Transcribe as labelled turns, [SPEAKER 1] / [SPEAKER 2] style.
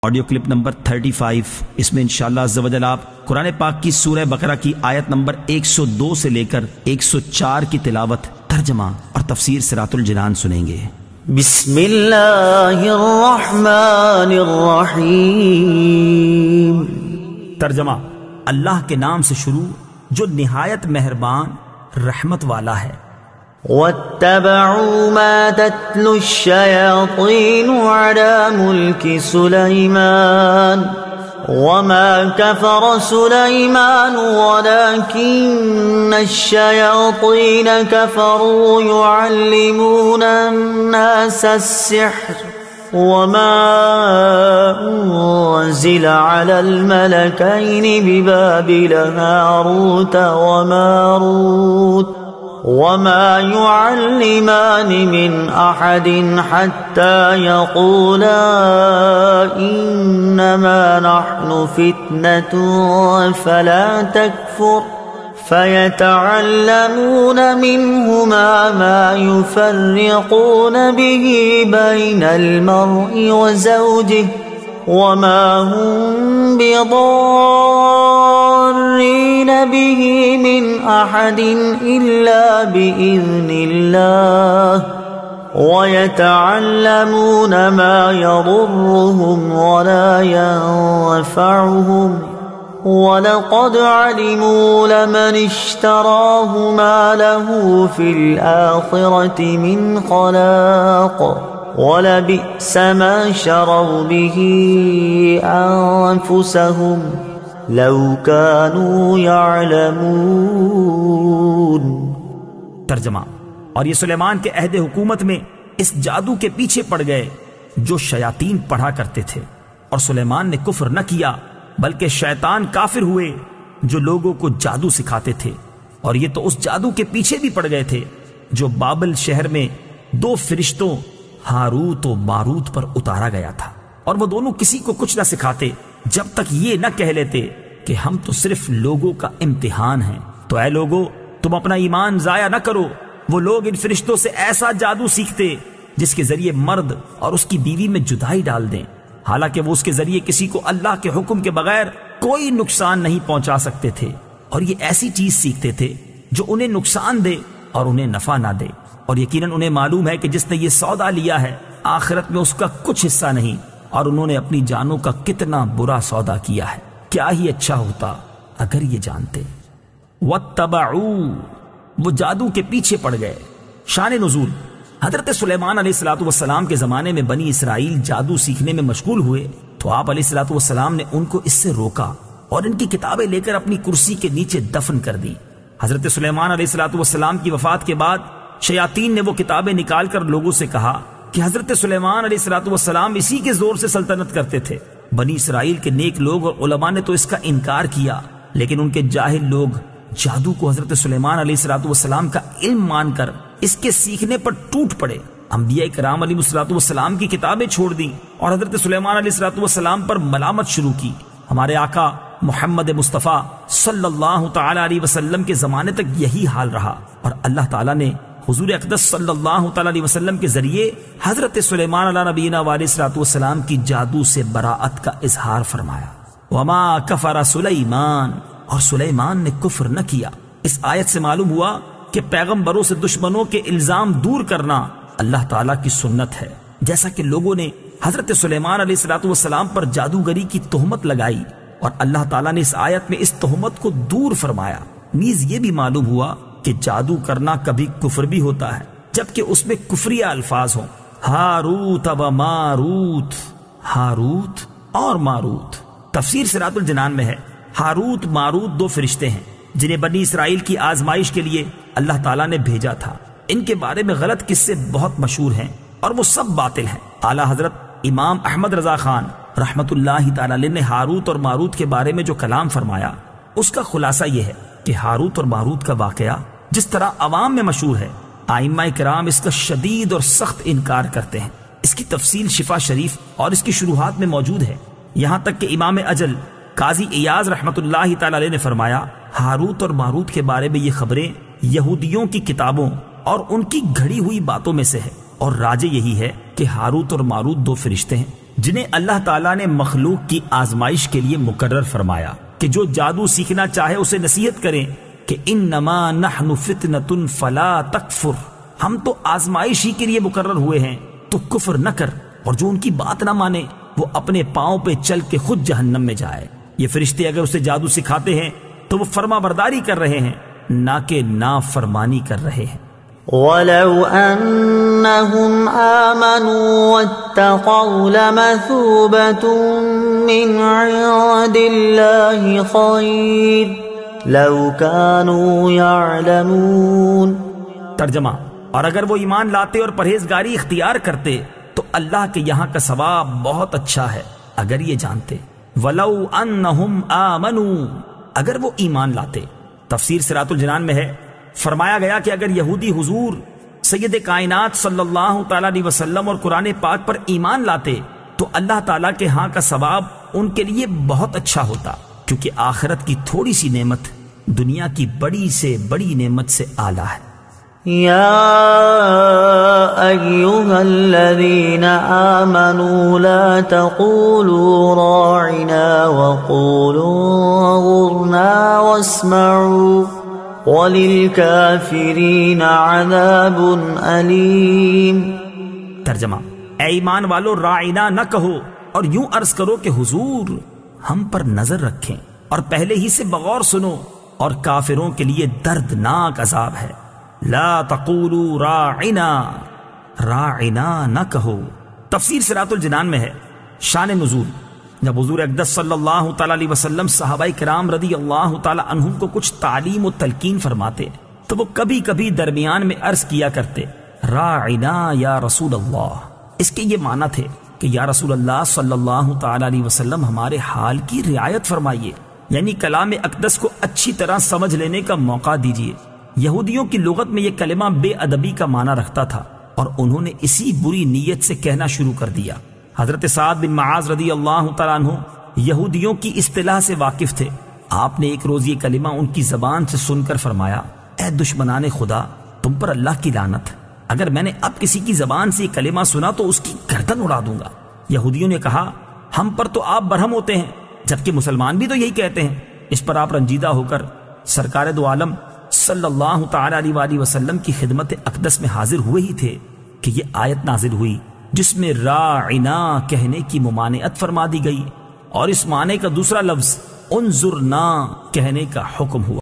[SPEAKER 1] Audio clip number 35۔ اس میں انشاءاللہ عز و جل آپ قرآن پاک کی سورہ بقرہ کی آیت نمبر 102 سے لے کر 104 کی تلاوت، ترجمہ اور تفسیر صراط الجنان سنیں گے۔
[SPEAKER 2] بسم اللہ الرحمن الرحیم۔
[SPEAKER 1] ترجمہ: اللہ کے نام سے شروع جو نہایت مہربان رحمت والا ہے۔
[SPEAKER 2] واتبعوا ما تتلو الشياطين على ملك سليمان وما كفر سليمان ولكن الشياطين كفروا يعلمون الناس السحر وما أنزل على الملكين ببابل هاروت وماروت وما يعلمان من أحد حتى يقولا إنما نحن فتنة فلا تكفر فيتعلمون منهما ما يفرقون به بين المرء وزوجه وما هم بضارين به من أحد إلا بإذن الله ويتعلمون ما يضرهم ولا ينفعهم وَلَقَدْ عَلِمُوا لَمَنِ اشْتَرَاهُ مَا لَهُ فِي الْآخِرَةِ مِنْ خَلَاقٍ وَلَبِئْسَ مَا شَرَوْا بِهِ أَنفُسَهُمْ لَوْ كَانُوا يَعْلَمُونَ۔
[SPEAKER 1] ترجمہ: اور یہ سلیمان کے عہد حکومت میں اس جادو کے پیچھے پڑ گئے جو شیاطین پڑھا کرتے تھے، اور سلیمان نے کفر نہ کیا بلکہ شیطان کافر ہوئے جو لوگوں کو جادو سکھاتے تھے، اور یہ تو اس جادو کے پیچھے بھی پڑ گئے تھے جو بابل شہر میں 2 فرشتوں ہاروت و ماروت پر اتارا گیا تھا، اور وہ دونوں کسی کو کچھ نہ سکھاتے جب تک یہ نہ کہہ لیتے کہ ہم تو صرف لوگوں کا امتحان ہیں۔ تو اے لوگوں، تم اپنا ایمان ضائع نہ کرو۔ وہ لوگ ان فرشتوں سے ایسا جادو سیکھتے جس کے ذریعے مرد اور اس کی بیوی میں جدائی ڈال دیں، حالانکہ وہ اس کے ذریعے کسی کو اللہ کے حکم کے بغیر کوئی نقصان نہیں پہنچا سکتے تھے، اور یہ ایسی چیز سیکھتے تھے جو انہیں نقصان دے اور انہیں نفع نہ دے، اور یقیناً انہیں معلوم ہے کہ جس نے یہ سودا لیا ہے آخرت میں اس کا کچھ حصہ نہیں، اور انہوں نے اپنی جانوں کا کتنا برا سودا کیا ہے۔ کیا ہی اچھا ہوتا اگر یہ جانتے۔ واتبعوا، وہ جادو کے پیچھے پڑ گئے۔ شان نزول: حضرت سلیمان علیہ السلام کے زمانے میں بنی اسرائیل جادو سیکھنے میں مشغول ہوئے تو آپ علیہ السلام نے ان کو اس سے روکا اور ان کی کتابیں لے کر اپنی کرسی کے نیچے دفن کر دی۔ حضرت سلیمان علیہ السلام کی وفات کے بعد شیاطین نے وہ کتابیں نکال کر لوگوں سے کہا کہ حضرت سلیمان علیہ السلام اسی کے زور سے سلطنت کرتے تھے۔ بنی اسرائیل کے نیک لوگ اور علماء نے تو اس کا انکار کیا، لیکن ان کے جاہل لوگ جادو کو حضرت سلیمان علیہ السلام کا علم مان کر اس کے سیکھنے پر ٹوٹ پڑے۔ انبیاء کرام علیہ السلام کی کتابیں چھوڑ دیں اور حضرت سلیمان علیہ السلام پر ملامت شروع کی۔ ہمارے آقا محمد مصطفیٰ صلی اللہ تعالی علیہ وسلم کے زمانے تک یہی حال رہا، اور اللہ تعالیٰ نے حضور اقدس صلی اللہ تعالی علیہ وسلم کے ذریعے حضرت سلیمان علیہ نبینا علیہ السلام کی جادو سے براءت کا اظہار فرمایا۔ وما کفر سلیمان، اور سلیمان نے کفر نہ کیا۔ اس آیت سے معلوم ہوا کہ پیغمبروں سے دشمنوں کے الزام دور کرنا اللہ تعالیٰ کی سنت ہے، جیسا کہ لوگوں نے حضرت سلیمان علیہ السلام پر جادوگری کی تہمت لگائی، اور اللہ تعالیٰ نے اس آیت میں اس تہمت کو دور فرمایا۔ نیز یہ بھی معلوم ہوا کہ جادو کرنا کبھی کفر بھی ہوتا ہے جبکہ اس میں کفریہ الفاظ ہوں۔ ہاروت و ماروت، ہاروت اور ماروت۔ تفسیر صراط الجنان میں ہے ہاروت ماروت 2 فرشتے ہیں جنہیں بنی اسرائیل کی آزمائش کے لیے اللہ تعالیٰ نے بھیجا تھا۔ ان کے بارے میں غلط قصے بہت مشہور ہیں اور وہ سب باطل ہیں۔ اعلیٰ حضرت امام احمد رضا خان رحمت اللہ تعالی علیہ نے ہاروت اور ماروت کے بارے میں جو کلام فرمایا اس کا خلاصہ یہ ہے کہ ہاروت اور ماروت کا واقعہ جس طرح عوام میں مشہور ہے، ائمہ کرام اس کا شدید اور سخت انکار کرتے ہیں۔ اس کی تفصیل شفا شریف اور اس کی شروحات میں موجود ہے، یہاں تک کہ امام اجل قاضی ایاز رحمت اللہ تعالی علیہ نے فرمایا ہاروت اور ماروت کے بارے میں یہ خبریں یہودیوں کی کتابوں اور ان کی گھڑی ہوئی باتوں میں سے ہے، اور راجے یہی ہے کہ ہاروت اور ماروت 2 فرشتے ہیں جنہیں اللہ تعالیٰ نے مخلوق کی آزمائش کے لیے مقرر فرمایا کہ جو جادو سیکھنا چاہے اسے نصیحت کریں کہ انما نحن فتنۃ فلا تکفر، ہم تو آزمائش ہی کے لیے مقرر ہوئے ہیں تو کفر نہ کر، اور جو ان کی بات نہ مانے وہ اپنے پاؤں پہ چل کے خود جہنم میں جائے۔ یہ فرشتے اگر اسے جادو سکھاتے ہیں تو وہ فرما برداری کر رہے ہیں، نہ کہ نافرمانی کر رہے ہیں۔
[SPEAKER 2] وَلَوْ أَنَّهُمْ آمَنُوا وَاتَّقَوْا لَمَثُوبَةٌ مِّنْ عِندِ اللَّهِ خَيْرٌ لَوْ كَانُوا يَعْلَمُونَ۔
[SPEAKER 1] ترجمہ، اور اگر وہ ایمان لاتے اور پرہیزگاری اختیار کرتے تو اللہ کے یہاں کا ثواب بہت اچھا ہے اگر یہ جانتے۔ وَلَوْ أَنَّهُمْ آمَنُوا، اگر وہ ایمان لاتے۔ تفسیر صراط الجنان میں ہے، فرمایا گیا کہ اگر یہودی حضور سید کائنات صلی اللہ تعالیٰ علیہ وسلم اور قرآن پاک پر ایمان لاتے تو اللہ تعالیٰ کے ہاں کا ثواب ان کے لیے بہت اچھا ہوتا، کیونکہ آخرت کی تھوڑی سی نعمت دنیا کی بڑی سے بڑی نعمت سے اعلیٰ ہے۔
[SPEAKER 2] یا ایھا الذین آمنوا لا تقولوا راعنا وقولوا انظرنا واسمعوا وَلِلْكَافِرِينَ عَذَابٌ أَلِيمٌ۔
[SPEAKER 1] ترجمہ، اے ایمان والو راعنا نہ کہو اور یوں عرض کرو کہ حضور ہم پر نظر رکھیں اور پہلے ہی سے بغور سنو، اور کافروں کے لیے دردناک عذاب ہے۔ لا تقولوا راعنا، راعنا نہ کہو۔ تفسیر صراط الجنان میں ہے، شان نزول، جب حضور اقدس صلی اللہ تعالیٰ علیہ وسلم صحابہ کرام رضی اللہ تعالیٰ عنہم کو کچھ تعلیم و تلقین فرماتے تو وہ کبھی کبھی درمیان میں عرض کیا کرتے راعنا یا رسول اللہ۔ اس کے یہ معنی تھے کہ یا رسول اللہ صلی اللہ تعالیٰ علیہ وسلم ہمارے حال کی رعایت فرمائیے، یعنی کلام اقدس کو اچھی طرح سمجھ لینے کا موقع دیجیے۔ یہودیوں کی لغت میں یہ کلمہ بے ادبی کا معنی رکھتا تھا اور انہوں نے اسی بری نیت سے کہنا شروع کر دیا۔ حضرت سعد بن معاذ رضی اللہ تعالیٰ عنہ یہودیوں کی اصطلاح سے واقف تھے۔ آپ نے ایک روز یہ کلمہ ان کی زبان سے سن کر فرمایا، اے دشمنان خدا، تم پر اللہ کی لعنت، اگر میں نے اب کسی کی زبان سے یہ کلمہ سنا تو اس کی گردن اڑا دوں گا۔ یہودیوں نے کہا، ہم پر تو آپ برہم ہوتے ہیں، جبکہ مسلمان بھی تو یہی کہتے ہیں۔ اس پر آپ رنجیدہ ہو کر سرکار دو عالم صلی اللہ تعالیٰ علیہ وآلہ وسلم کی خدمت اقدس میں حاضر ہوئے ہی تھے کہ یہ آیت نازل ہوئی جس میں راعنا کہنے کی ممانعت فرما دی گئی اور اس معنی کا دوسرا لفظ انظرنا کہنے کا حکم ہوا۔